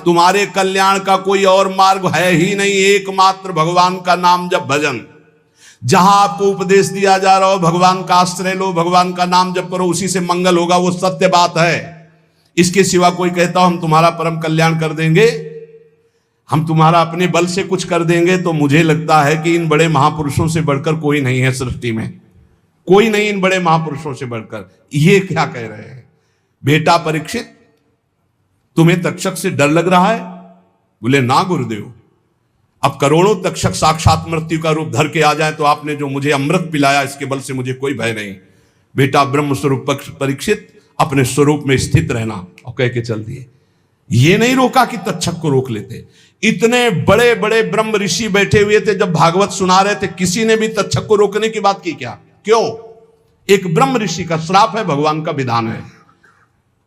तुम्हारे कल्याण का कोई और मार्ग है ही नहीं, एकमात्र भगवान का नाम जप भजन। जहां आपको उपदेश दिया जा रहा हो भगवान का आश्रय लो, भगवान का नाम जप करो, उसी से मंगल होगा, वो सत्य बात है। इसके सिवा कोई कहता हो हम तुम्हारा परम कल्याण कर देंगे, हम तुम्हारा अपने बल से कुछ कर देंगे, तो मुझे लगता है कि इन बड़े महापुरुषों से बढ़कर कोई नहीं है सृष्टि में, कोई नहीं इन बड़े महापुरुषों से बढ़कर। ये क्या कह रहे हैं? बेटा परीक्षित, तुम्हें तक्षक से डर लग रहा है? बोले ना गुरुदेव, अब करोड़ों तक्षक साक्षात मृत्यु का रूप धर के आ जाए तो आपने जो मुझे अमृत पिलाया इसके बल से मुझे कोई भय नहीं। बेटा ब्रह्म स्वरूप परीक्षित, अपने स्वरूप में स्थित रहना, और कह के चल दिए। ये नहीं रोका कि तक्षक को रोक लेते। इतने बड़े बड़े ब्रह्म ऋषि बैठे हुए थे, जब भागवत सुना रहे थे, किसी ने भी तक्षक को रोकने की बात की क्या? क्यों? एक ब्रह्म ऋषि का श्राप है, भगवान का विधान है।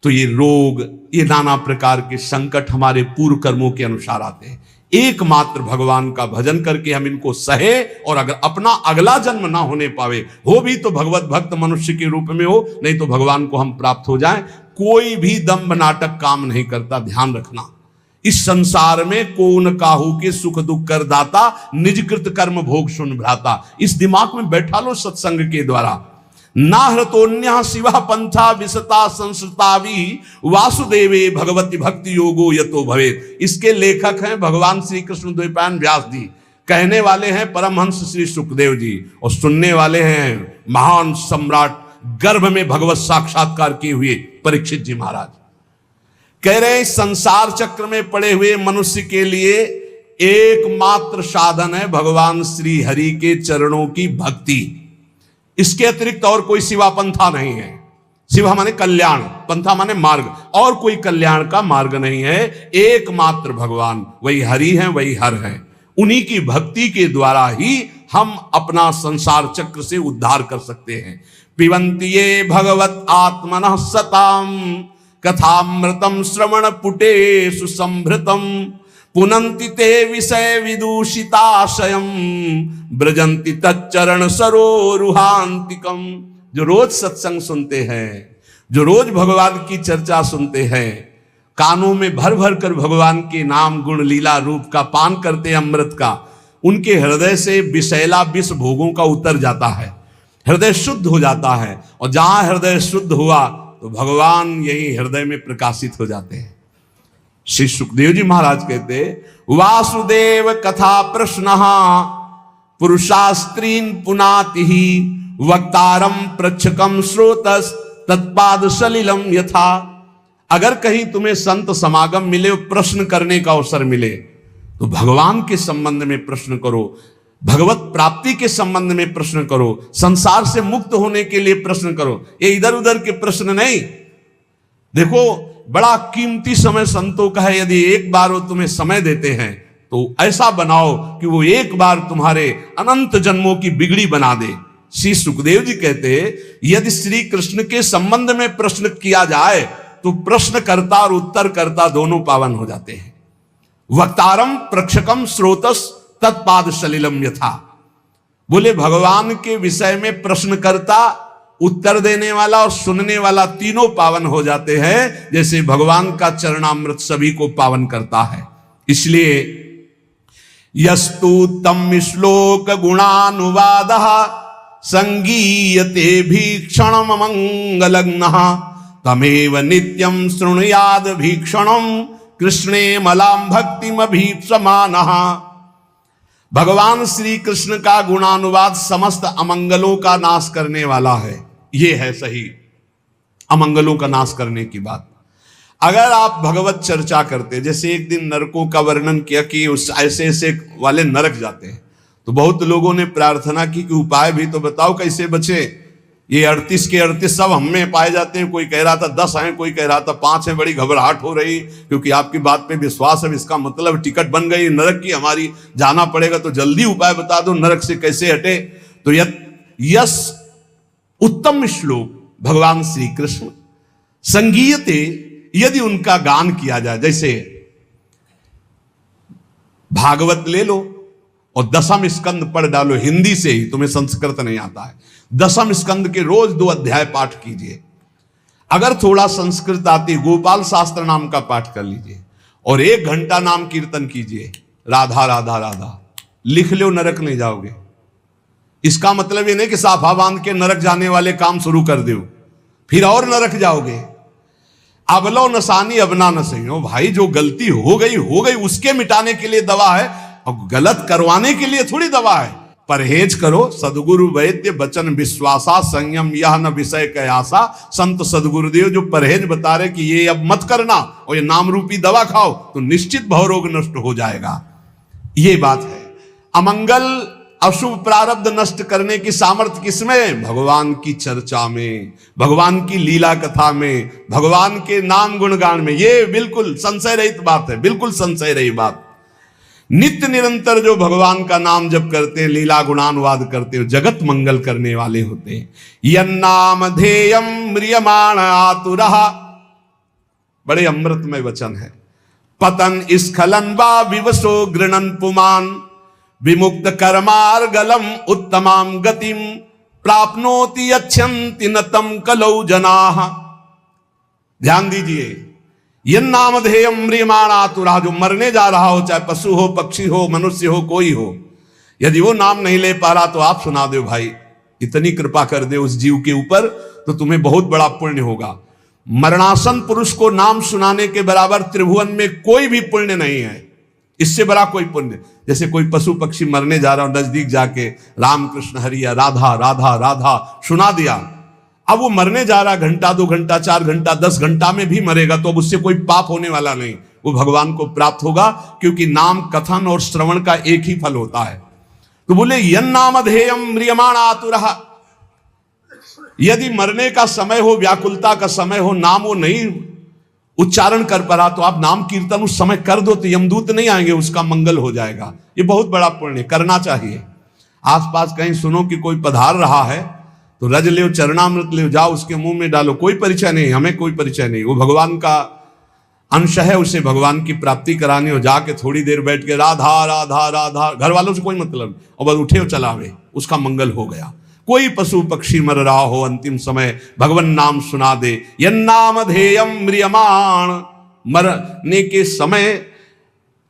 तो ये रोग, ये नाना प्रकार के संकट हमारे पूर्व कर्मों के अनुसार आते हैं। एकमात्र भगवान का भजन करके हम इनको सहे, और अगर अपना अगला जन्म ना होने पावे, हो भी तो भगवत भक्त मनुष्य के रूप में हो, नहीं तो भगवान को हम प्राप्त हो जाएं। कोई भी दंभ नाटक काम नहीं करता, ध्यान रखना। इस संसार में कौन काहू के सुख दुख कर दाता, निज कृत कर्म भोग सुन भ्राता। इस दिमाग में बैठा लो सत्संग के द्वारा। नाहृतोन्यः शिवः पंथा विसता संसृतावि वासुदेवे भगवती भक्ति योगो यतो भवेत्। इसके लेखक हैं भगवान श्री कृष्ण द्वैपायन व्यास जी, कहने वाले हैं परमहंस श्री सुखदेव जी, और सुनने वाले हैं महान सम्राट गर्भ में भगवत साक्षात्कार किए हुए परीक्षित जी महाराज। कह रहे हैं संसार चक्र में पड़े हुए मनुष्य के लिए एकमात्र साधन है भगवान श्री हरि के चरणों की भक्ति। इसके अतिरिक्त और कोई सिवा पंथा नहीं है। शिवा माने कल्याण, पंथा माने मार्ग, और कोई कल्याण का मार्ग नहीं है। एकमात्र भगवान, वही हरि हैं, वही हर हैं। उन्हीं की भक्ति के द्वारा ही हम अपना संसार चक्र से उद्धार कर सकते हैं। पिबन्ति ये भगवत आत्मनः सताम कथामृतम श्रवण पुटेषु संभृतम पुनन्ति ते विषय विदूषिताशयम ब्रजन्ति तच्चरण सरोरुहांतिकम। जो रोज सत्संग सुनते हैं, जो रोज भगवान की चर्चा सुनते हैं, कानों में भर भर कर भगवान के नाम गुण लीला रूप का पान करते हैं, अमृत का, उनके हृदय से विषैला विष भोगों का उतर जाता है, हृदय शुद्ध हो जाता है। और जहां हृदय शुद्ध हुआ तो भगवान यही हृदय में प्रकाशित हो जाते हैं। श्री सुखदेव जी महाराज कहते, वासुदेव कथा प्रश्न पुरुषास्त्रीन पुनाति वक्तारम प्रच्छकम श्रोतस तत्पाद सलिलम यथा। अगर कहीं तुम्हें संत समागम मिले, प्रश्न करने का अवसर मिले, तो भगवान के संबंध में प्रश्न करो, भगवत प्राप्ति के संबंध में प्रश्न करो, संसार से मुक्त होने के लिए प्रश्न करो। ये इधर उधर के प्रश्न नहीं। देखो, बड़ा कीमती समय संतों का है। यदि एक बार वो तुम्हें समय देते हैं तो ऐसा बनाओ कि वो एक बार तुम्हारे अनंत जन्मों की बिगड़ी बना दे। श्री सुखदेव जी कहते, यदि श्री कृष्ण के संबंध में प्रश्न किया जाए तो प्रश्नकर्ता और उत्तरकर्ता दोनों पावन हो जाते हैं। वक्तारम प्रक्षकम श्रोतस तत्पाद सलिलम यथा। बोले भगवान के विषय में प्रश्नकर्ता, उत्तर देने वाला और सुनने वाला तीनों पावन हो जाते हैं, जैसे भगवान का चरणामृत सभी को पावन करता है। इसलिए यस्तु तम श्लोक गुणानुवाद संगीयते भीक्षण मंगलग्न तमेव नित्यम शृणुयाद भीक्षणम कृष्णे मलाम भक्तिम अभीप्समानः। भगवान श्री कृष्ण का गुणानुवाद समस्त अमंगलों का नाश करने वाला है। ये है सही अमंगलों का नाश करने की बात। अगर आप भगवत चर्चा करते, जैसे एक दिन नरकों का वर्णन किया कि उस ऐसे ऐसे वाले नरक जाते हैं, तो बहुत लोगों ने प्रार्थना की कि उपाय भी तो बताओ कैसे बचे। ये 38 के 38 सब हम में पाए जाते हैं। कोई कह रहा था 10 हैं, कोई कह रहा था 5 हैं। बड़ी घबराहट हो रही, क्योंकि आपकी बात पे विश्वास है, इसका मतलब टिकट बन गई नरक की हमारी, जाना पड़ेगा, तो जल्दी उपाय बता दो नरक से कैसे हटे। तो यस उत्तम श्लोक भगवान श्री कृष्ण संगीयते, यदि उनका गान किया जाए, जैसे भागवत ले लो और 10वें स्कंद पढ़ डालो हिंदी से ही, तुम्हें संस्कृत नहीं आता है, 10वें स्कंद के रोज 2 अध्याय पाठ कीजिए। अगर थोड़ा संस्कृत आती, गोपाल शास्त्र नाम का पाठ कर लीजिए, और 1 घंटा नाम कीर्तन कीजिए, राधा राधा राधा, लिख लो, नरक नहीं जाओगे। इसका मतलब ये नहीं कि साफा बांध के नरक जाने वाले काम शुरू कर दो, फिर और नरक जाओगे। अब लो नसानी अब ना नसई हो भाई, जो गलती हो गई उसके मिटाने के लिए दवा है, और गलत करवाने के लिए थोड़ी दवा है। परहेज करो, सदगुरु वैद्य बचन विश्वासा, संयम यह न विषय कयासा। संत सदगुरुदेव जो परहेज बता रहे कि ये अब मत करना और ये नाम रूपी दवा खाओ तो निश्चित भवरोग नष्ट हो जाएगा। ये बात है। अमंगल अशुभ प्रारब्ध नष्ट करने की सामर्थ्य किसमें? भगवान की चर्चा में, भगवान की लीला कथा में, भगवान के नाम गुणगान में। ये बिल्कुल संशय रहित बात है, बिल्कुल संशय रही बात। नित्य निरंतर जो भगवान का नाम जप करते हैं, लीला गुणानुवाद करते हो, जगत मंगल करने वाले होते हैं। यन्नाम ध्येयम म्रियमाण आतुरः, बड़े अमृतमय वचन है। पतन स्खलन वा विवशो गृणन पुमान, विमुक्त कर्मार्गलम उत्तमाम गतिम, प्राप्नोति अच्छन्ति नतम कलौ जनाः। ध्यान दीजिए, यन्नाम ध्येयम म्रियमाण आतुरः, जो मरने जा रहा हो, चाहे पशु हो, पक्षी हो, मनुष्य हो, कोई हो, यदि वो नाम नहीं ले पा रहा तो आप सुना दो भाई, इतनी कृपा कर दे उस जीव के ऊपर तो तुम्हें बहुत बड़ा पुण्य होगा। मरणासन पुरुष को नाम सुनाने के बराबर त्रिभुवन में कोई भी पुण्य नहीं है, इससे बड़ा कोई पुण्य। जैसे कोई पशु पक्षी मरने जा रहा हो, नजदीक जाके राम कृष्ण हरि या राधा राधा राधा सुना दिया, अब वो मरने जा रहा, घंटा 2 घंटा 4 घंटा 10 घंटा में भी मरेगा तो अब उससे कोई पाप होने वाला नहीं, वो भगवान को प्राप्त होगा, क्योंकि नाम कथन और श्रवण का एक ही फल होता है। तो बोले यन्नाम ध्येयम म्रियमाण आतुरः, यदि मरने का समय हो, व्याकुलता का समय हो, नाम वो नहीं उच्चारण कर पा रहा तो आप नाम कीर्तन उस समय कर दो तो यमदूत नहीं आएंगे, उसका मंगल हो जाएगा। ये बहुत बड़ा पुण्य करना चाहिए। आसपास कहीं सुनो कि कोई पधार रहा है तो रज ले, चरणामृत ले, जाओ उसके मुंह में डालो, कोई परिचय नहीं, हमें कोई परिचय नहीं, वो भगवान का अंश है, उसे भगवान की प्राप्ति करानी हो। जाके थोड़ी देर बैठ के राधा राधा राधा, घर वालों से कोई मतलब, और बस उठे और चलावे, उसका मंगल हो गया। कोई पशु पक्षी मर रहा हो, अंतिम समय भगवान नाम सुना दे, यन्नाम ध्येयम म्रियमाण, मरने के समय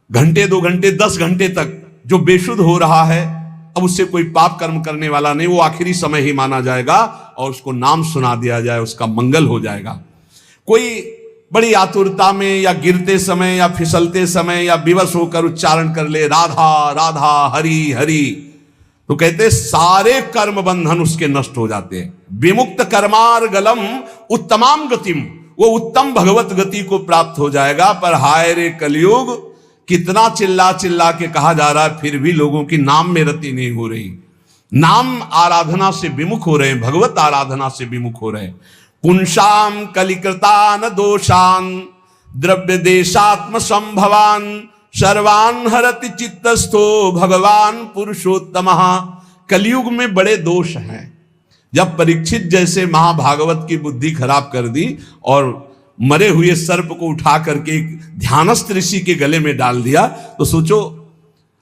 घंटे 2 घंटे 10 घंटे तक जो बेशुद्ध हो रहा है, अब उससे कोई पाप कर्म करने वाला नहीं, वो आखिरी समय ही माना जाएगा और उसको नाम सुना दिया जाए, उसका मंगल हो जाएगा। कोई बड़ी आतुरता में या गिरते समय या फिसलते समय या विवश होकर उच्चारण कर ले राधा राधा हरि हरि, तो कहते सारे कर्म बंधन उसके नष्ट हो जाते हैं। विमुक्त कर्मार्गलम उत्तमाम गतिम, वो उत्तम भगवत गति को प्राप्त हो जाएगा। पर हाय रे कलयुग, कितना चिल्ला चिल्ला के कहा जा रहा है, फिर भी लोगों की नाम में रति नहीं हो रही, नाम आराधना से विमुख हो रहे हैं, भगवत आराधना से विमुख हो रहे हैं। पुंसाम कलिकृतान दोषान द्रव्य देशात्म संभवान, सर्वान हरति चित्तस्थो भगवान पुरुषोत्तम। कलयुग में बड़े दोष हैं। जब परीक्षित जैसे महाभागवत की बुद्धि खराब कर दी और मरे हुए सर्प को उठा करके ध्यानस्थ ऋषि के गले में डाल दिया, तो सोचो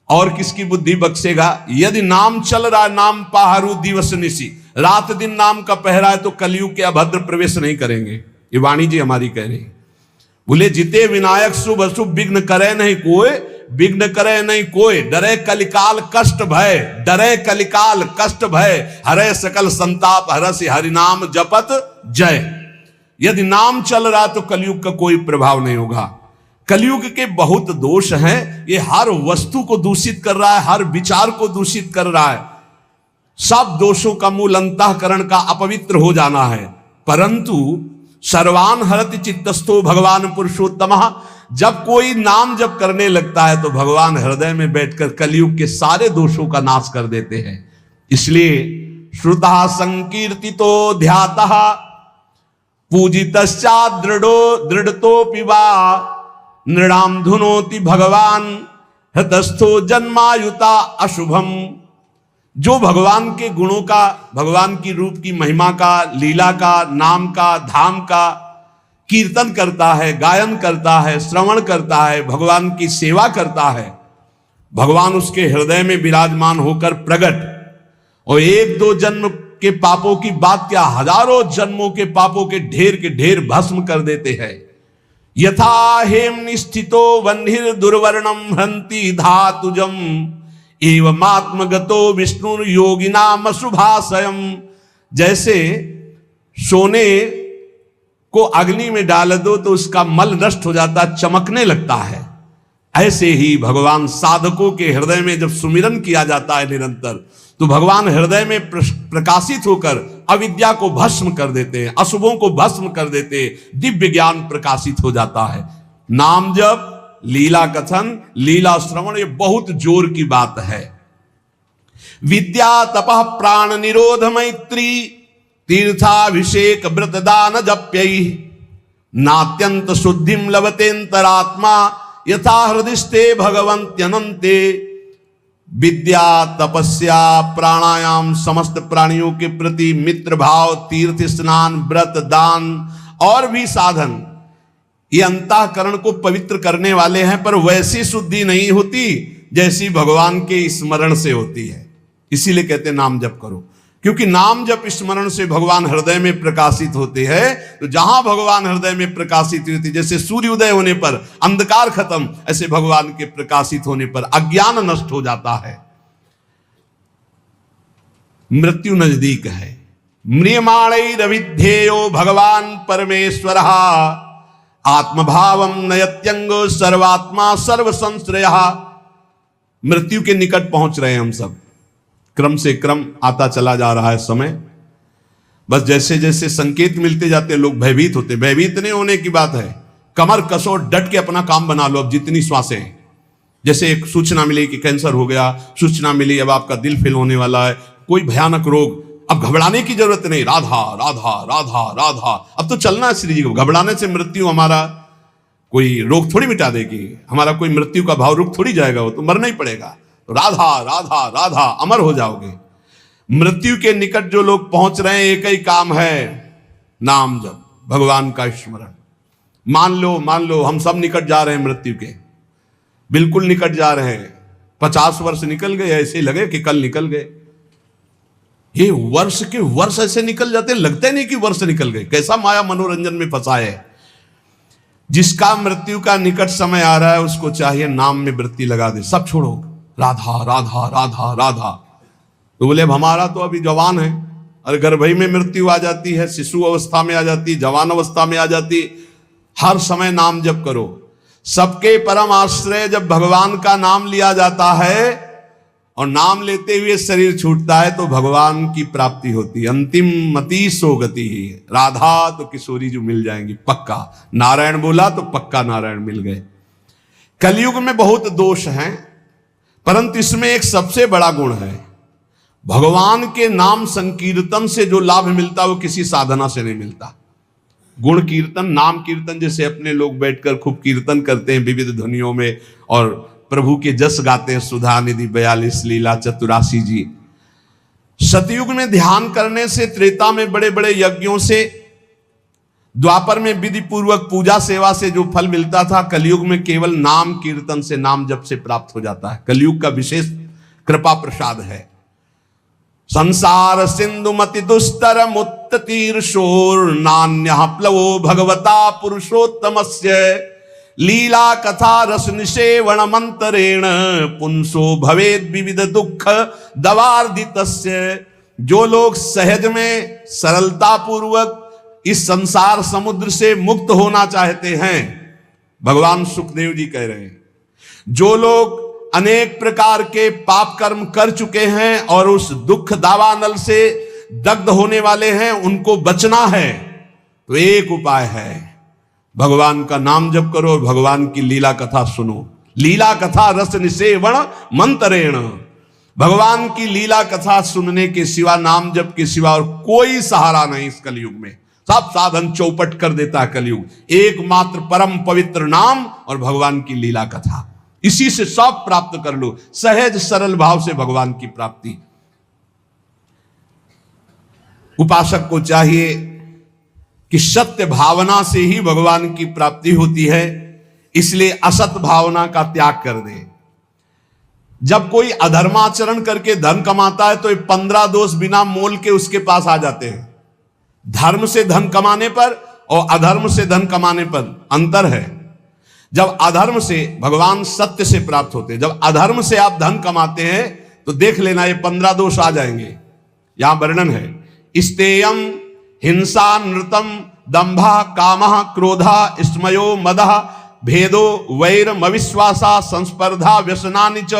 और किसकी बुद्धि बख्शेगा। यदि नाम चल रहा है, नाम पाहरू दिवस निशी, रात दिन नाम का पहरा है, तो कलयुग के अभद्र प्रवेश नहीं करेंगे। ये वाणी जी हमारी कह रही। बोले जिते विनायक शुभ अशुभ विघ्न करे नहीं कोई, विघ्न करे नहीं कोई, डरे कलिकाल कष्ट भय, डरे कलिकाल कष्ट भय, हरे सकल संताप हरसि हरिनाम जपत जय। यदि नाम चल रहा तो कलयुग का कोई प्रभाव नहीं होगा। कलयुग के बहुत दोष हैं, ये हर वस्तु को दूषित कर रहा है, हर विचार को दूषित कर रहा है। सब दोषों का मूल अंतःकरण का अपवित्र हो जाना है। परंतु सर्वान हरति चित्तस्थो भगवान पुरुषोत्तम, जब कोई नाम जब करने लगता है तो भगवान हृदय में बैठकर कलयुग के सारे दोषों का नाश कर देते हैं। इसलिए श्रुतः संकीर्तितो ध्यातः पूजितश्चात् दृढ़तोऽपि वा, नृणाम धुनोति भगवान हृतस्थो जन्मायुता अशुभम। जो भगवान के गुणों का, भगवान की रूप की महिमा का, लीला का, नाम का, धाम का कीर्तन करता है, गायन करता है, श्रवण करता है, भगवान की सेवा करता है, भगवान उसके हृदय में विराजमान होकर प्रकट, और 1-2 जन्म के पापों की बात क्या, हजारों जन्मों के पापों के ढेर भस्म कर देते हैं। यथा हेम निस्थितो वह्निर दुर्वर्णम हंति धातुजम एवमात्मगतो विष्णु योगिनाम शुभाशयम। जैसे सोने को अग्नि में डाल दो तो उसका मल नष्ट हो जाता, चमकने लगता है, ऐसे ही भगवान साधकों के हृदय में जब सुमिरन किया जाता है निरंतर, तो भगवान हृदय में प्रकाशित होकर अविद्या को भस्म कर देते हैं, अशुभों को भस्म कर देते हैं, दिव्य ज्ञान प्रकाशित हो जाता है। नाम जप, लीला कथन, लीला श्रवण, ये बहुत जोर की बात है। विद्या तपः प्राण निरोध मैत्री तीर्थाभिषेक व्रत दान जप्यई नात्यंत शुद्धिम लभतेन्तरात्मा यथा हृदिस्ते भगवन्त्यनन्ते। विद्या, तपस्या, प्राणायाम, समस्त प्राणियों के प्रति मित्र भाव, तीर्थ स्नान, व्रत दान और भी साधन, ये अंतःकरण को पवित्र करने वाले हैं, पर वैसी शुद्धि नहीं होती जैसी भगवान के स्मरण से होती है। इसीलिए कहते हैं नाम जप करो, क्योंकि नाम जप स्मरण से भगवान हृदय में प्रकाशित होते हैं। तो जहां भगवान हृदय में प्रकाशित होती, जैसे सूर्योदय होने पर अंधकार खत्म, ऐसे भगवान के प्रकाशित होने पर अज्ञान नष्ट हो जाता है। मृत्यु नजदीक है। म्रियमाणैरविध्येयो भगवान परमेश्वर आत्मभावम नयत्यंगो सर्वात्मा सर्व संश्रय। मृत्यु के निकट पहुंच रहे हैं हम सब, क्रम से क्रम आता चला जा रहा है समय। बस जैसे जैसे संकेत मिलते जाते हैं लोग भयभीत होते। भयभीत नहीं होने की बात है, कमर कसो, डट के अपना काम बना लो। अब जितनी श्वासें हैं, जैसे एक सूचना मिली कि कैंसर हो गया, सूचना मिली अब आपका दिल फेल होने वाला है, कोई भयानक रोग, अब घबराने की जरूरत नहीं। राधा राधा राधा राधा, अब तो चलना है श्री जी को। घबराने से मृत्यु हमारा कोई रोग थोड़ी मिटा देगी, हमारा कोई मृत्यु का भाव रुक थोड़ी जाएगा, वो तो मरना ही पड़ेगा। राधा राधा राधा, अमर हो जाओगे। मृत्यु के निकट जो लोग पहुंच रहे हैं, एक ही काम है, नाम जप, भगवान का स्मरण। मान लो हम सब निकट जा रहे हैं मृत्यु के, बिल्कुल निकट जा रहे हैं। 50 वर्ष निकल गए, ऐसे लगे कि कल निकल गए। ये वर्ष के वर्ष ऐसे निकल जाते हैं, लगते नहीं कि वर्ष निकल गए। कैसा माया मनोरंजन में फंसा है। जिसका मृत्यु का निकट समय आ रहा है, उसको चाहिए नाम में वृत्ति लगा दे, सब छोड़ो, राधा राधा राधा राधा। तो बोले अब हमारा तो अभी जवान है, और गर्भ में मृत्यु आ जाती है, शिशु अवस्था में आ जाती है, जवान अवस्था में आ जाती है। हर समय नाम जप करो। सबके परम आश्रय जब भगवान का नाम लिया जाता है और नाम लेते हुए शरीर छूटता है, तो भगवान की प्राप्ति होती है। अंतिम मति सो गति ही। राधा तो किशोरी जो मिल जाएंगी पक्का। नारायण बोला तो पक्का नारायण मिल गए। कलयुग में बहुत दोष हैं, परंतु इसमें एक सबसे बड़ा गुण है। भगवान के नाम संकीर्तन से जो लाभ मिलता है वो किसी साधना से नहीं मिलता। गुण कीर्तन, नाम कीर्तन, जैसे अपने लोग बैठकर खूब कीर्तन करते हैं विविध ध्वनियों में और प्रभु के जस गाते हैं, सुधा निधि 42 लीला चतुरासी जी। सतयुग में ध्यान करने से, त्रेता में बड़े बड़े यज्ञों से, द्वापर में विधि पूर्वक पूजा सेवा से जो फल मिलता था, कलयुग में केवल नाम कीर्तन से, नाम जप से प्राप्त हो जाता है। कलयुग का विशेष कृपा प्रसाद है। संसार सिंधु मति दुस्तर मुत्त तीर्षोर नान्यः प्लवो भगवता पुरुषोत्तमस्य लीला कथा रस निषेवण मंतरेण पुंसो भवेद विविध दुख दवार्दितस्य। जो लोग सहज में सरलता पूर्वक इस संसार समुद्र से मुक्त होना चाहते हैं, भगवान सुखदेव जी कह रहे हैं, जो लोग अनेक प्रकार के पाप कर्म कर चुके हैं और उस दुख दावानल से दग्ध होने वाले हैं, उनको बचना है तो एक उपाय है, भगवान का नाम जप करो और भगवान की लीला कथा सुनो। लीला कथा रस निषेवण मंतरेण। भगवान की लीला कथा सुनने के सिवा, नाम जप के सिवा और कोई सहारा नहीं इस कलयुग में। सब साधन चौपट कर देता है कलयुग। एकमात्र परम पवित्र नाम और भगवान की लीला कथा, इसी से सब प्राप्त कर लो। सहज सरल भाव से भगवान की प्राप्ति। उपासक को चाहिए कि सत्य भावना से ही भगवान की प्राप्ति होती है, इसलिए असत भावना का त्याग कर दे। जब कोई अधर्माचरण करके धन कमाता है तो ये 15 दोष बिना मोल के उसके पास आ जाते हैं। धर्म से धन कमाने पर और अधर्म से धन कमाने पर अंतर है। जब अधर्म से भगवान सत्य से प्राप्त होते हैं, जब अधर्म से आप धन कमाते हैं तो देख लेना ये 15 दोष आ जाएंगे। यहां वर्णन है, स्तेयम हिंसा नृतम दंभा कामः क्रोधा स्मयो मदः भेदो वैरम अविश्वासा संस्पर्धा व्यसनानि च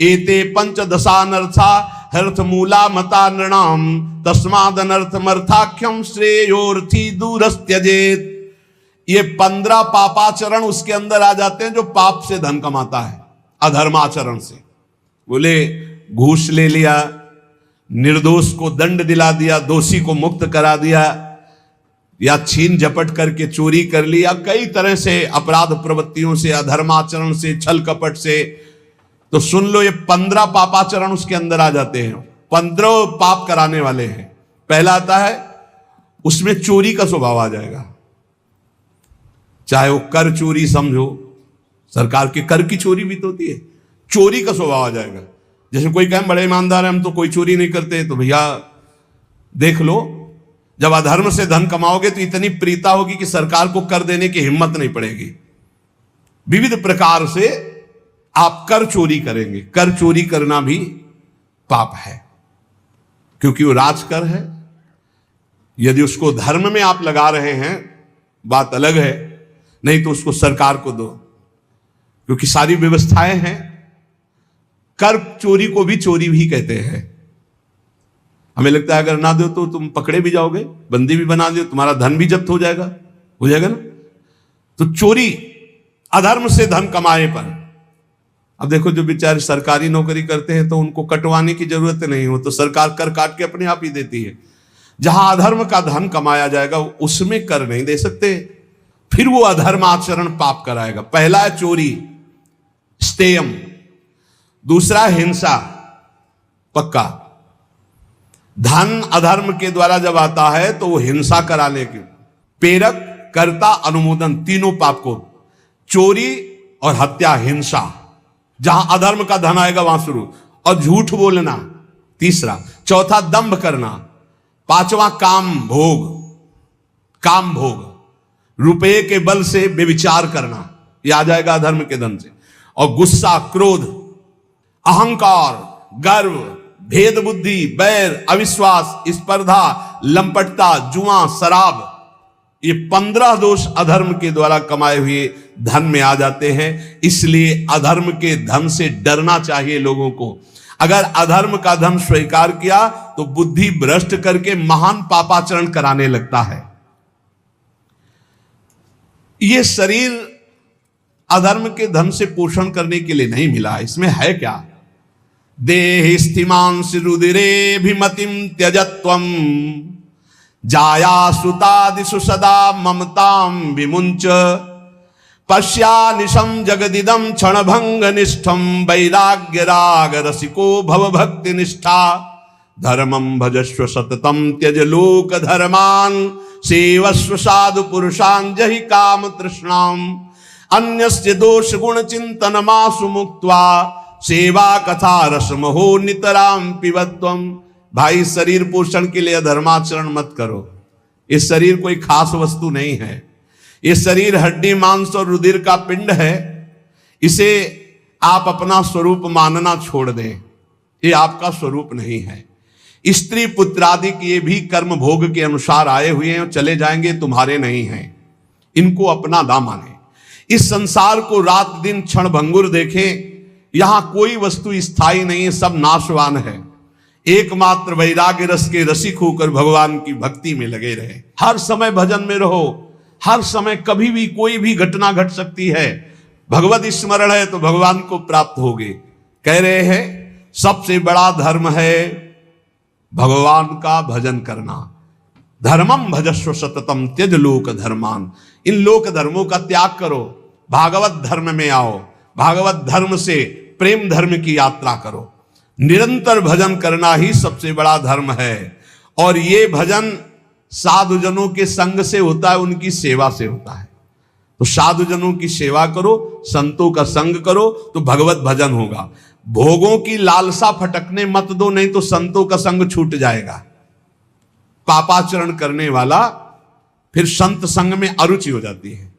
एते पंचदशानर्था हर्थमूला मता नृणाम तस्मादनर्थमर्थाख्यम श्रेयोर्थी दूरस्त्यजेत। ये 15 पापाचरण उसके अंदर आ जाते हैं जो पाप से धन कमाता है, अधर्माचरण से। बोले घूस ले लिया, निर्दोष को दंड दिला दिया, दोषी को मुक्त करा दिया, या छीन झपट करके चोरी कर लिया, कई तरह से अपराध प्रवृत्तियों से, अधर्माचरण से, छल कपट से। तो सुन लो, ये 15 पापाचरण उसके अंदर आ जाते हैं, 15 पाप कराने वाले हैं। पहला आता है, उसमें चोरी का स्वभाव आ जाएगा, चाहे वो कर चोरी समझो, सरकार के कर की चोरी भी तो होती है, चोरी का स्वभाव आ जाएगा। जैसे कोई कहे बड़े ईमानदार हैं हम तो कोई चोरी नहीं करते, तो भैया देख लो, जब अधर्म से धन कमाओगे तो इतनी प्रीता होगी कि सरकार को कर देने की हिम्मत नहीं पड़ेगी। विविध प्रकार से आप कर चोरी करेंगे। कर चोरी करना भी पाप है, क्योंकि वो राजकर है। यदि उसको धर्म में आप लगा रहे हैं बात अलग है, नहीं तो उसको सरकार को दो, क्योंकि सारी व्यवस्थाएं हैं। कर चोरी को भी चोरी भी कहते हैं। हमें लगता है अगर ना दो तो तुम पकड़े भी जाओगे, बंदी भी बना दो, तुम्हारा धन भी जब्त हो जाएगा ना। तो चोरी अधर्म से धन कमाए पर। अब देखो जो बेचारे सरकारी नौकरी करते हैं तो उनको कटवाने की जरूरत नहीं हो, तो सरकार कर काट के अपने आप ही देती है। जहां अधर्म का धन कमाया जाएगा उसमें कर नहीं दे सकते, फिर वो अधर्म आचरण पाप कराएगा। पहला है चोरी, स्तेयम। दूसरा हिंसा, पक्का। धन अधर्म के द्वारा जब आता है तो वो हिंसा कराने के, प्रेरक, कर्ता, अनुमोदन, तीनों पाप को, चोरी और हत्या, हिंसा। जहां अधर्म का धन आएगा वहां शुरू। और झूठ बोलना तीसरा। चौथा दंभ करना। पांचवा काम भोग, काम भोग, रुपये के बल से व्यभिचार करना, यह आ जाएगा अधर्म के धन से। और गुस्सा, क्रोध, अहंकार, गर्व, भेद बुद्धि, बैर, अविश्वास, स्पर्धा, लंपटता, जुआ, शराब, ये 15 दोष अधर्म के द्वारा कमाए हुए धन में आ जाते हैं। इसलिए अधर्म के धन से डरना चाहिए लोगों को। अगर अधर्म का धन स्वीकार किया तो बुद्धि भ्रष्ट करके महान पापाचरण कराने लगता है। ये शरीर अधर्म के धन से पोषण करने के लिए नहीं मिला, इसमें है क्या? देहि स्थिमांसि रुदिरेभिमतिं त्यजत्वं जाया सुतादिषु सदा ममतां विमुञ्च पश्यानिशं जगदिदं क्षणभंगनिष्ठं वैराग्य राग रसिको भवभक्ति निष्ठा धर्मं भजस्व सततं त्यज लोक धर्मान् सेवस्व साधु पुरुषान् जहि काम तृष्णाम् अन्यस्य दोष गुण चिंतनमासु मुक्त्वा सेवा कथा रसमहो नितराम पिबत्वम। भाई शरीर पोषण के लिए धर्माचरण मत करो। इस शरीर कोई खास वस्तु नहीं है। ये शरीर हड्डी मांस और रुधिर का पिंड है। इसे आप अपना स्वरूप मानना छोड़ दें, ये आपका स्वरूप नहीं है। स्त्री पुत्र आदि के भी कर्म भोग के अनुसार आए हुए हैं, चले जाएंगे, तुम्हारे नहीं हैं। इनको अपना ना माने। इस संसार को रात दिन क्षण भंगुर देखें, यहां कोई वस्तु स्थायी नहीं है, सब नाशवान है। एकमात्र वैराग्य रस के रसिक होकर भगवान की भक्ति में लगे रहे। हर समय भजन में रहो। हर समय कभी भी कोई भी घटना घट सकती है। भगवत स्मरण है तो भगवान को प्राप्त होगे। कह रहे हैं सबसे बड़ा धर्म है भगवान का भजन करना। धर्मम भजस्व सततम त्यज लोक धर्मान। इन लोक धर्मों का त्याग करो, भागवत धर्म में आओ। भागवत धर्म से प्रेम धर्म की यात्रा करो। निरंतर भजन करना ही सबसे बड़ा धर्म है। और ये भजन साधुजनों के संग से होता है, उनकी सेवा से होता है। तो साधुजनों की सेवा करो, संतों का संग करो, तो भगवत भजन होगा। भोगों की लालसा फटकने मत दो, नहीं तो संतों का संग छूट जाएगा। पापाचरण करने वाला फिर संत संग में अरुचि हो जाती है।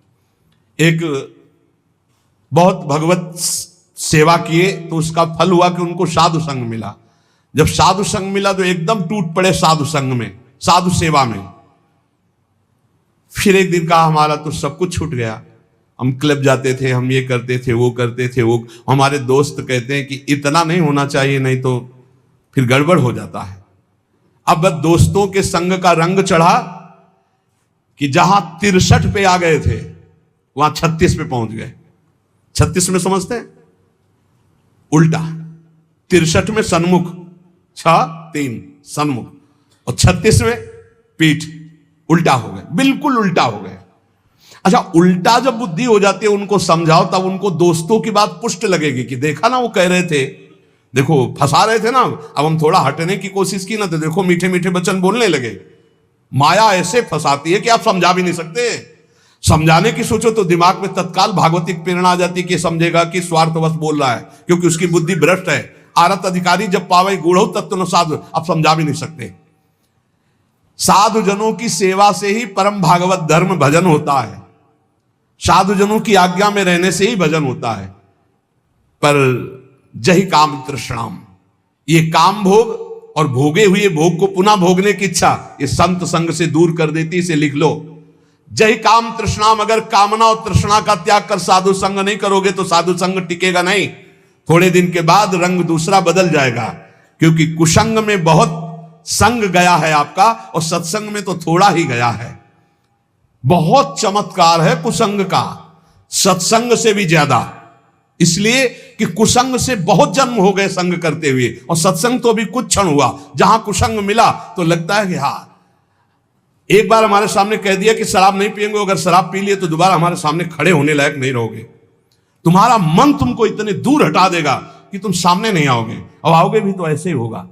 एक बहुत भगवत सेवा किए तो उसका फल हुआ कि उनको साधु संग मिला। जब साधु संग मिला तो एकदम टूट पड़े साधु संग में, साधु सेवा में। फिर एक दिन कहा हमारा तो सब कुछ छूट गया, हम क्लब जाते थे, हम ये करते थे, वो करते थे, वो हमारे दोस्त कहते हैं कि इतना नहीं होना चाहिए, नहीं तो फिर गड़बड़ हो जाता है। अब दोस्तों के संग का रंग चढ़ा कि जहां 63 पे आ गए थे वहां 36 पे पहुंच गए। 36 में समझते हैं उल्टा, 63 में सन्मुख, 3 सन्मुख, और 36 में पीठ, उल्टा हो गए, बिल्कुल उल्टा हो गए। अच्छा, उल्टा जब बुद्धि हो जाती है उनको समझाओ, तब उनको दोस्तों की बात पुष्ट लगेगी कि देखा ना वो कह रहे थे, देखो फंसा रहे थे ना, अब हम थोड़ा हटने की कोशिश की ना तो देखो मीठे मीठे वचन बोलने लगे। माया ऐसे फंसाती है कि आप समझा भी नहीं सकते। समझाने की सोचो तो दिमाग में तत्काल भागवतिक प्रेरणा आ जाती है कि समझेगा कि स्वार्थवश बोल रहा है, क्योंकि उसकी बुद्धि भ्रष्ट है। आरत अधिकारी जब पावे गूढ़ो तत्व न साधु, आप समझा भी नहीं सकते। साधु जनों की सेवा से ही परम भागवत धर्म भजन होता है, साधु जनों की आज्ञा में रहने से ही भजन होता है। पर जही काम तृष्णाम, ये काम भोग और भोगे हुए भोग को पुनः भोगने की इच्छा ये संत संग से दूर कर देती। इसे लिख लो, जही काम तृष्णाम। अगर कामना और तृष्णा का त्याग कर साधु संग नहीं करोगे तो साधु संग टिकेगा नहीं। थोड़े दिन के बाद रंग दूसरा बदल जाएगा, क्योंकि कुसंग में बहुत संग गया है आपका और सत्संग में तो थोड़ा ही गया है। बहुत चमत्कार है कुसंग का, सत्संग से भी ज्यादा, इसलिए कि कुसंग से बहुत जन्म हो गए संग करते हुए, और सत्संग तो अभी कुछ क्षण हुआ। जहां कुसंग मिला तो लगता है कि हाँ, एक बार हमारे सामने कह दिया कि शराब नहीं पिएंगे, अगर शराब पी लिए तो दोबारा हमारे सामने खड़े होने लायक नहीं रहोगे। तुम्हारा मन तुमको इतने दूर हटा देगा कि तुम सामने नहीं आओगे, और आओगे भी तो ऐसे ही होगा,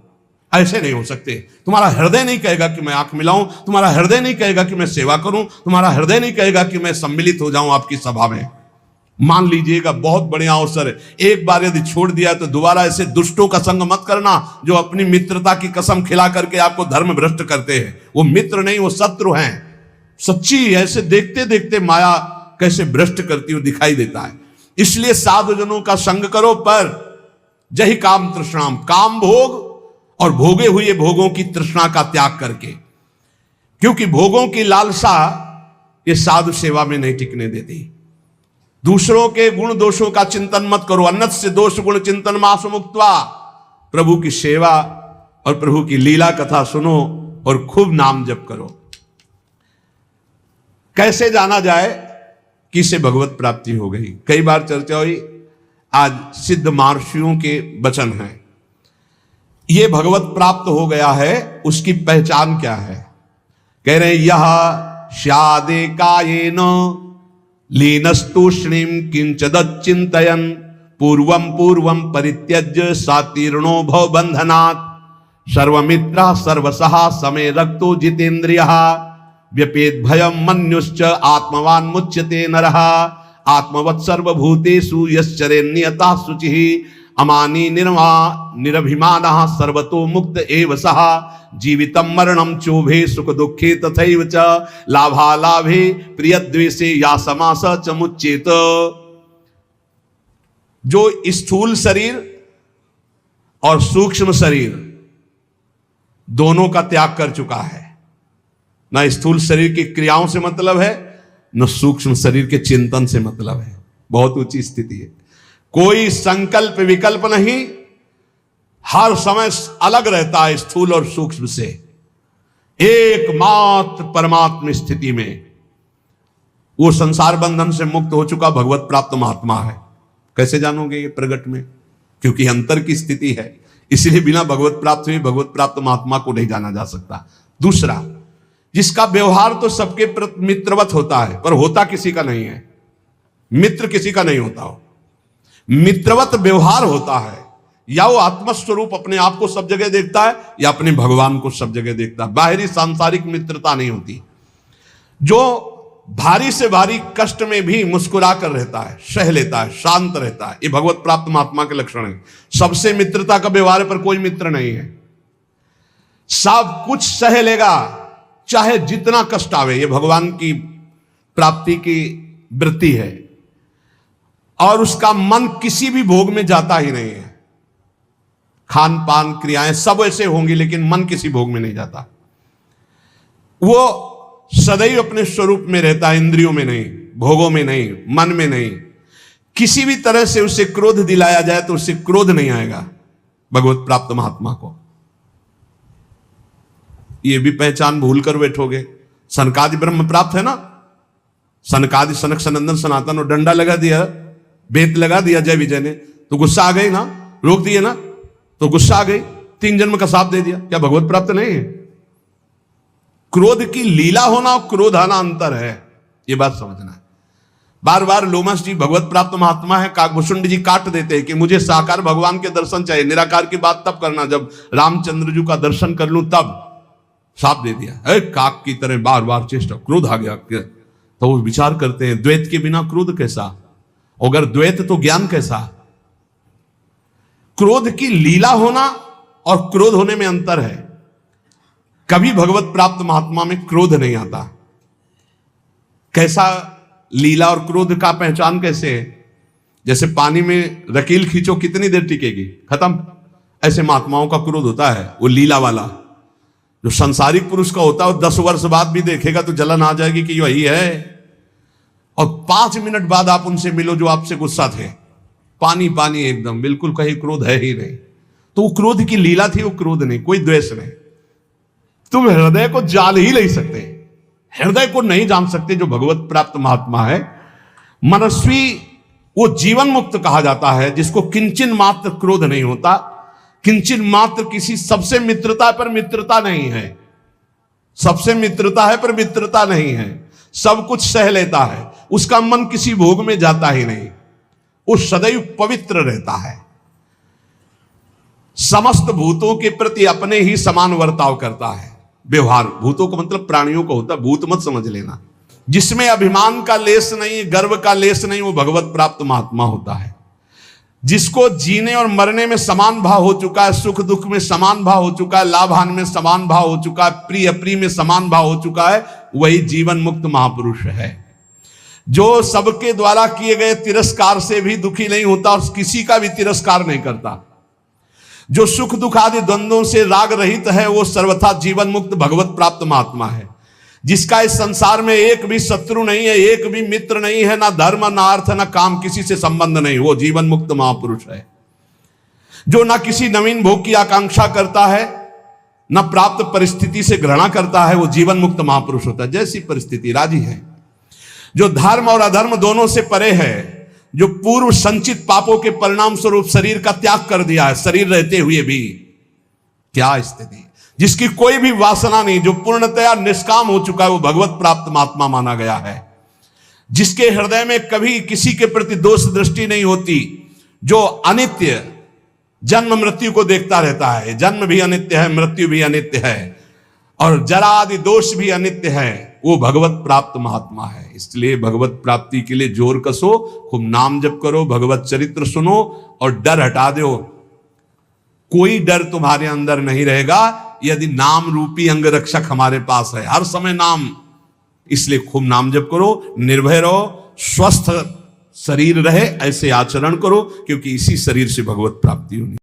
ऐसे नहीं हो सकते। तुम्हारा हृदय नहीं कहेगा कि मैं आंख मिलाऊं, तुम्हारा हृदय नहीं कहेगा कि मैं सेवा करूं, तुम्हारा हृदय नहीं कहेगा कि मैं सम्मिलित हो जाऊं आपकी सभा में। मान लीजिएगा बहुत बढ़िया अवसर है, एक बार यदि छोड़ दिया तो दोबारा ऐसे दुष्टों का संग मत करना जो अपनी मित्रता की कसम खिला करके आपको धर्म भ्रष्ट करते हैं। वो मित्र नहीं, वो शत्रु हैं। सच्ची ऐसे देखते देखते माया कैसे भ्रष्ट करती हुई दिखाई देता है। इसलिए साधुजनों का संग करो, पर जही काम तृष्णाम, काम भोग और भोगे हुए भोगों की तृष्णा का त्याग करके, क्योंकि भोगों की लालसा ये साधु सेवा में नहीं टिकने देती। दूसरों के गुण दोषों का चिंतन मत करो, अन्नत से दोष गुण चिंतन मास मुक्त्वा। प्रभु की सेवा और प्रभु की लीला कथा सुनो और खूब नाम जप करो। कैसे जाना जाए कि इसे भगवत प्राप्ति हो गई? कई बार चर्चा हुई, आज सिद्ध महर्षियों के वचन हैं। ये भगवत प्राप्त हो गया है, उसकी पहचान क्या है? कह रहे हैं, यह स्यादे कायेन लीनस्तूष्णीम किंचदच्चिंतयन् पूर्वं पूर्वं परित्यज्य सातीर्णो भव बंधनात् सर्वमित्रः सर्वसः समे रक्तो जितेन्द्रियः व्यपेत भयं मन्युश्च आत्मवान् मुच्यते नरः आत्मवत् सर्वभूतेषु यश्चरेन्नियतः शुचिः अमानी निरभिमानः सर्वतो मुक्त एव सः जीवितं मरणं चोभे सुख दुखे तथैव च लाभालाभे प्रियद्वेषे या समास च मुच्येत। जो स्थूल शरीर और सूक्ष्म शरीर दोनों का त्याग कर चुका है, ना स्थूल शरीर की क्रियाओं से मतलब है, न सूक्ष्म शरीर के चिंतन से मतलब है। बहुत ऊंची स्थिति है। कोई संकल्प विकल्प नहीं, हर समय अलग रहता है स्थूल और सूक्ष्म से। एकमात्र परमात्म स्थिति में वो संसार बंधन से मुक्त हो चुका भगवत प्राप्त महात्मा है। कैसे जानोगे ये प्रगट में? क्योंकि अंतर की स्थिति है, इसलिए बिना भगवत प्राप्त हुए भगवत प्राप्त महात्मा को नहीं जाना जा सकता। दूसरा, जिसका व्यवहार तो सबके प्रति मित्रवत होता है, पर होता किसी का नहीं है। मित्र किसी का नहीं होता हो, मित्रवत व्यवहार होता है। या वो आत्मस्वरूप अपने आप को सब जगह देखता है, या अपने भगवान को सब जगह देखता है। बाहरी सांसारिक मित्रता नहीं होती। जो भारी से भारी कष्ट में भी मुस्कुरा कर रहता है, सह लेता है, शांत रहता है, ये भगवत प्राप्त महात्मा के लक्षण है। सबसे मित्रता का व्यवहार पर कोई मित्र नहीं है। सब कुछ सह लेगा, चाहे जितना कष्ट आवे, ये भगवान की प्राप्ति की वृत्ति है। और उसका मन किसी भी भोग में जाता ही नहीं है। खान पान क्रियाएं सब ऐसे होंगी, लेकिन मन किसी भोग में नहीं जाता। वो सदैव अपने स्वरूप में रहता है, इंद्रियों में नहीं, भोगों में नहीं, मन में नहीं। किसी भी तरह से उसे क्रोध दिलाया जाए तो उससे क्रोध नहीं आएगा भगवत प्राप्त महात्मा को। ये भी पहचान भूल कर बैठोगे। सनकादि ब्रह्म प्राप्त है ना, सनकादि सनक सनंदन सनातन, और डंडा लगा दिया, बेत लगा दिया जय विजय ने, तो गुस्सा आ गई ना, रोक दिए ना, तो गुस्सा आ गई, 3 जन्म का साथ दे दिया। क्या भगवत प्राप्त नहीं है? क्रोध की लीला होना और क्रोध आना अंतर है, ये बात समझना है। बार बार लोमस जी भगवत प्राप्त महात्मा है, काकभूषुंड जी काट देते हैं कि मुझे साकार भगवान के दर्शन चाहिए। निराकार की बात तब करना जब रामचंद्र जी का दर्शन कर लूं, तब साप दे दिया। काक की तरह बार बार चेष्टा, क्रोध आ गया। तो वो विचार करते हैं, द्वैत के बिना क्रोध कैसा, अगर द्वैत तो ज्ञान कैसा। क्रोध की लीला होना और क्रोध होने में अंतर है। कभी भगवत प्राप्त महात्मा में क्रोध नहीं आता। कैसा लीला और क्रोध का पहचान कैसे है? जैसे पानी में रकील खींचो, कितनी देर टिकेगी, खत्म। ऐसे महात्माओं का क्रोध होता है, वो लीला वाला। जो संसारिक पुरुष का होता है वो 10 वर्ष बाद भी देखेगा तो जलन आ जाएगी कि वही है, और 5 मिनट बाद आप उनसे मिलो जो आपसे गुस्सा थे, पानी पानी एकदम, बिल्कुल कहीं क्रोध है ही नहीं। तो वो क्रोध की लीला थी, वो क्रोध नहीं, कोई द्वेष नहीं। तुम हृदय को जान ही नहीं सकते, हृदय को नहीं जान सकते जो भगवत प्राप्त महात्मा है। मनस्वी वो जीवन मुक्त कहा जाता है, जिसको किंचन मात्र क्रोध नहीं होता, किंचन मात्र किसी सबसे मित्रता पर मित्रता नहीं है, सबसे मित्रता है पर मित्रता नहीं है, सब कुछ सह लेता है, उसका मन किसी भोग में जाता ही नहीं, वो सदैव पवित्र रहता है, समस्त भूतों के प्रति अपने ही समान वर्ताव करता है। व्यवहार भूतों को मतलब प्राणियों को होता है, भूत मत समझ लेना। जिसमें अभिमान का लेस नहीं, गर्व का लेस नहीं, वो भगवत प्राप्त महात्मा होता है। जिसको जीने और मरने में समान भाव हो चुका है, सुख दुख में समान भाव हो चुका है, लाभ हानि में समान भाव हो चुका है, प्रिय अप्रिय में समान भाव हो चुका है, वही जीवन मुक्त महापुरुष है। जो सबके द्वारा किए गए तिरस्कार से भी दुखी नहीं होता और किसी का भी तिरस्कार नहीं करता, जो सुख दुख आदि द्वंद्वों से राग रहित है, वो सर्वथा जीवन मुक्त भगवत प्राप्त महात्मा है। जिसका इस संसार में एक भी शत्रु नहीं है, एक भी मित्र नहीं है, ना धर्म ना अर्थ ना काम, किसी से संबंध नहीं, वो जीवन मुक्त महापुरुष है। जो ना किसी नवीन भोग की आकांक्षा करता है, ना प्राप्त परिस्थिति से घृणा करता है, वो जीवन मुक्त महापुरुष होता है। जैसी परिस्थिति राजी है। जो धर्म और अधर्म दोनों से परे है, जो पूर्व संचित पापों के परिणाम स्वरूप शरीर का त्याग कर दिया है, शरीर रहते हुए भी, क्या स्थिति, जिसकी कोई भी वासना नहीं, जो पूर्णतया निष्काम हो चुका है, वो भगवत प्राप्त महात्मा माना गया है। जिसके हृदय में कभी किसी के प्रति दोष दृष्टि नहीं होती, जो अनित्य जन्म मृत्यु को देखता रहता है, जन्म भी अनित्य है, मृत्यु भी अनित्य है, और जरा आदि दोष भी अनित्य है, वो भगवत प्राप्त महात्मा है। इसलिए भगवत प्राप्ति के लिए जोर कसो, खूब नाम जप करो, भगवत चरित्र सुनो और डर हटा दो। कोई डर तुम्हारे अंदर नहीं रहेगा यदि नाम रूपी अंग रक्षक हमारे पास है, हर समय नाम। इसलिए खूब नाम जप करो, निर्भय रहो, स्वस्थ शरीर रहे, ऐसे आचरण करो, क्योंकि इसी शरीर से भगवत प्राप्ति होनी।